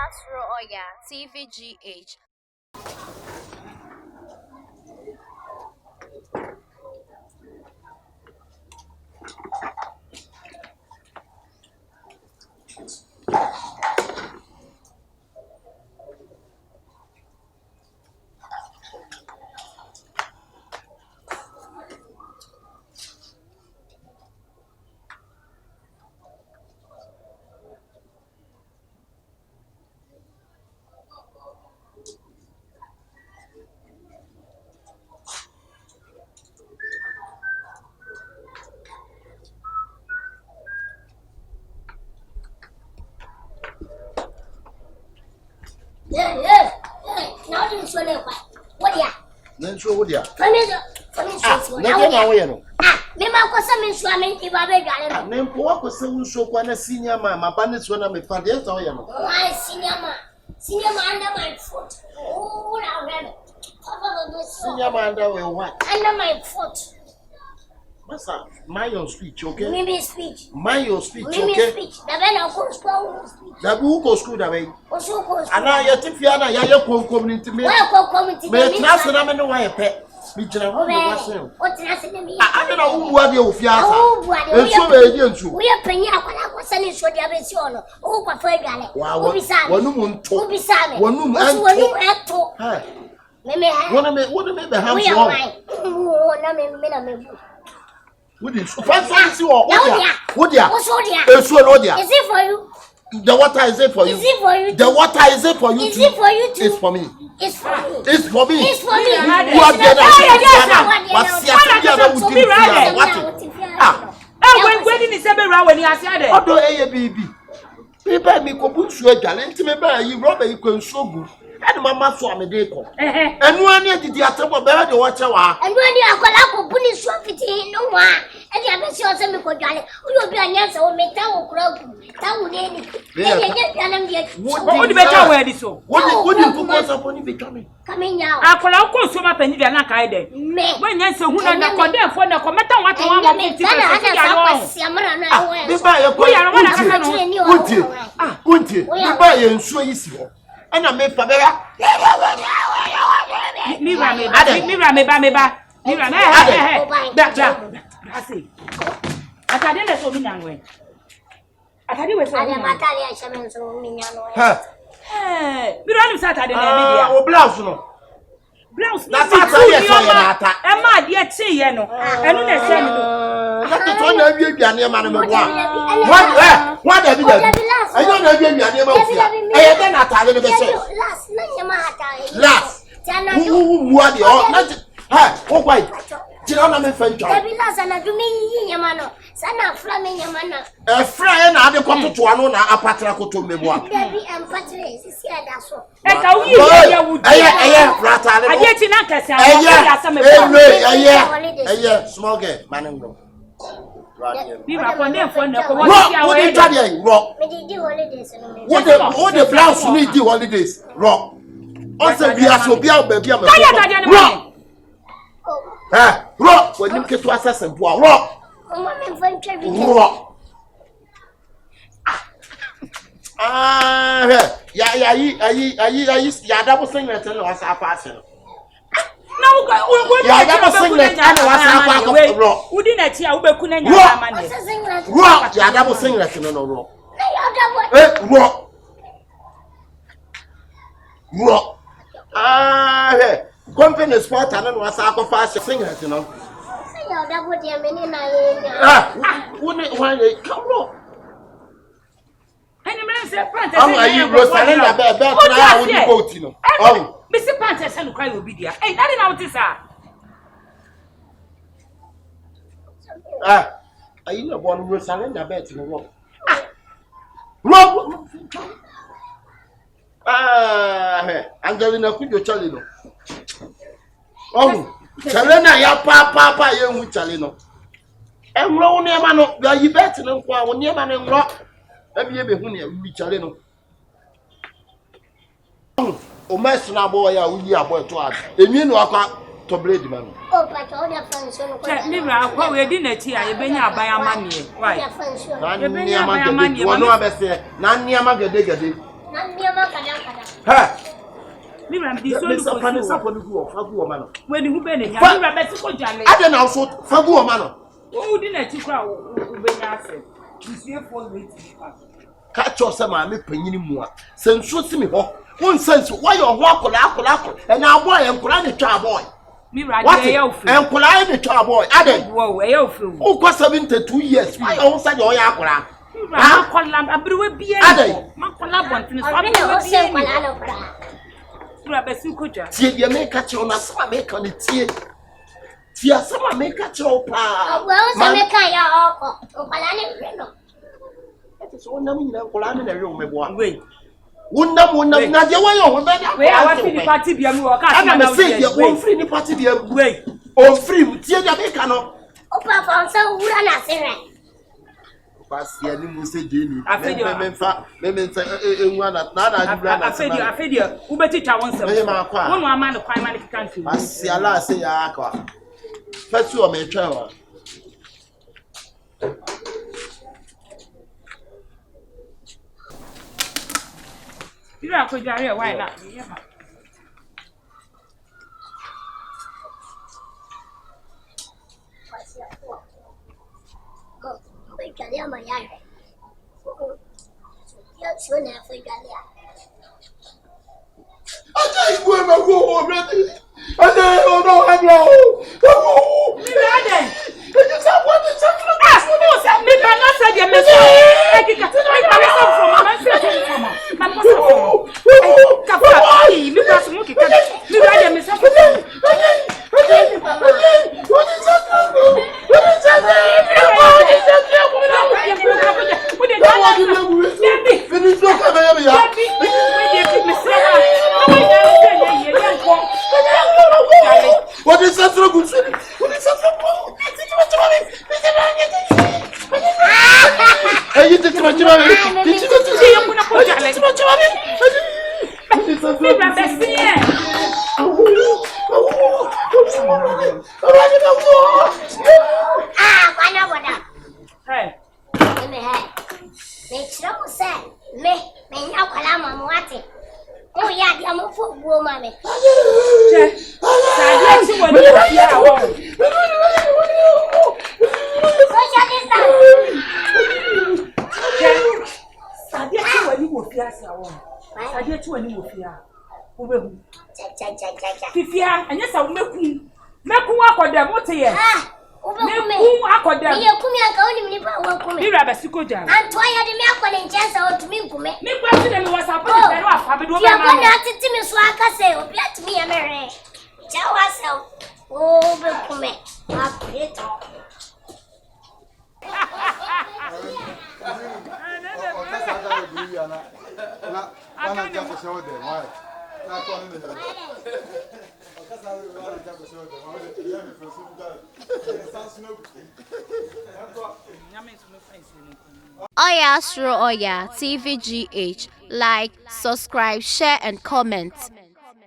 Nasro Oya, TVGH. Now you show them what ya? Then show what ya? For me, Never know. me ma ko some instrument if I beg you. Name for what so show one a senior man, my bandits when I'm a fan. Yes, I am. Why senior man under my foot. Oh, now then. Senior man, that will what? Under my foot. What's up? Mind your speech, okay? Maybe speech. Mind your speech, Maybe okay? speech. The man of course go speech. The book goes school that way. Also goes. And now you're Tifiana, you're community. Well, community. But that's what I'm in the way. Me tell you what's happening? I don't know what you feel. Oh, what we are paying out when I was selling so the Avision. Oh, what for Gale? Wow, be sad. One woman told me, Sam. One woman had to. Maybe what make the house wrong? Oh, no, what is fancy or what? Is it for you? The water is it for you? Is it for you? The water is it for you? Is it for you? It's for me. It's for me. It's for me. It's for me. You are there. When did he say when he has said it? Although a baby. People me go put you a talent to me by you, Robert, you can so good. And Mamma saw me deco. And one did the attack of the watcher. And when you are going to put it so fitting, no one. And you have seen some people, you will be an answer or make town crowd. Town lady. What the better where this so? What you propose upon you becoming? Coming out. I call out so much penny than I can. When you say who are not condemned for the comment on what I want to do. And I made Pabella. Blouse. That's how Emma, dear, say, you know, and when I say, that's one of you, your man. What have you done? I don't know your name. I am not telling you. Last, who are the not? Oh, wait. Tirana me friend. Last, and I do me, your man. Sana flaming your man. A friend, I don't to one a patraco to me. What? Baby and Patrick is here, that's all. I get in a small game, man. What the blouse need the holidays? Rock. Also, we are so baby. Rock, when you get to assess and rock. Yeah, double thing that was our passion. No, double singlet and was our rock. Who didn't hear Ubekuna? Rock, yeah, double singlet in a rock. Rock. Company sport and was our fashion singlet, you know. Wouldn't want it come rock. And the man said, are you Rosalinda? Now would you go to? Oh, Mr. Pantes and cry will be there. Ain't that out this? Are you not one Rosalinda bed in the rock? Rock. Angelina, could you tell you? Oh, Chalena, ya papa, young with Chalino. And roll near man, you bet in one near man and rock. Maybe we Chalino. O mais na boya we are boy to us. Emi no akwa to blade man. Oh, but all the friends no go. Me ra kwa we di na ti a ye benya aban amane. Why? Na niam agede. Wono abese. Na niam agede gede. Me ram this one. When you been in, I remember to Jale. I don't know so Fagu Mano. Oh, didn't you cry? You see a full weight. Catch yourself, I make penny more. Since you see me, one sense why you're walking, and now boy, and Kulani child boy. Me right, and Kulani child boy. I don't know, oh, cost 72 years. Why you said your Yakura? I call them a brew be a day. Macola wanting to see you make catch on a summer make on it. Tia, someone make catch your pa. Well, make a that is one name in a room. Wait. Wouldn't not your way over there. Where I think the party be a more I'm going to say you're free the party be a way. Oh, free, Tia Jamaica. Opa found some who are not saying. Pass the animal say, Jenny. I feel you. I feel you. Who bet it? I want some. One more man of crime money country. I see a lot say, Aqua. First, you are my travel. You are going to why not? Galia my yard. Yes, you never Galia. I go already. I don't have no. What is that? What is that? Hey, you did too much about it. Did you see him when I put it? Too much about oh, yeah, I'm a fool, woman. Fifia, and yes, I'll make you walk on them. What here? You rather suko jam. And why are the milk and chance out to me? Me question was a bit of me swaka say, or get me a merry. Tell myself, oh, Becume, I quit. Oya Astro Oya TVGH. Like, subscribe, share and comment.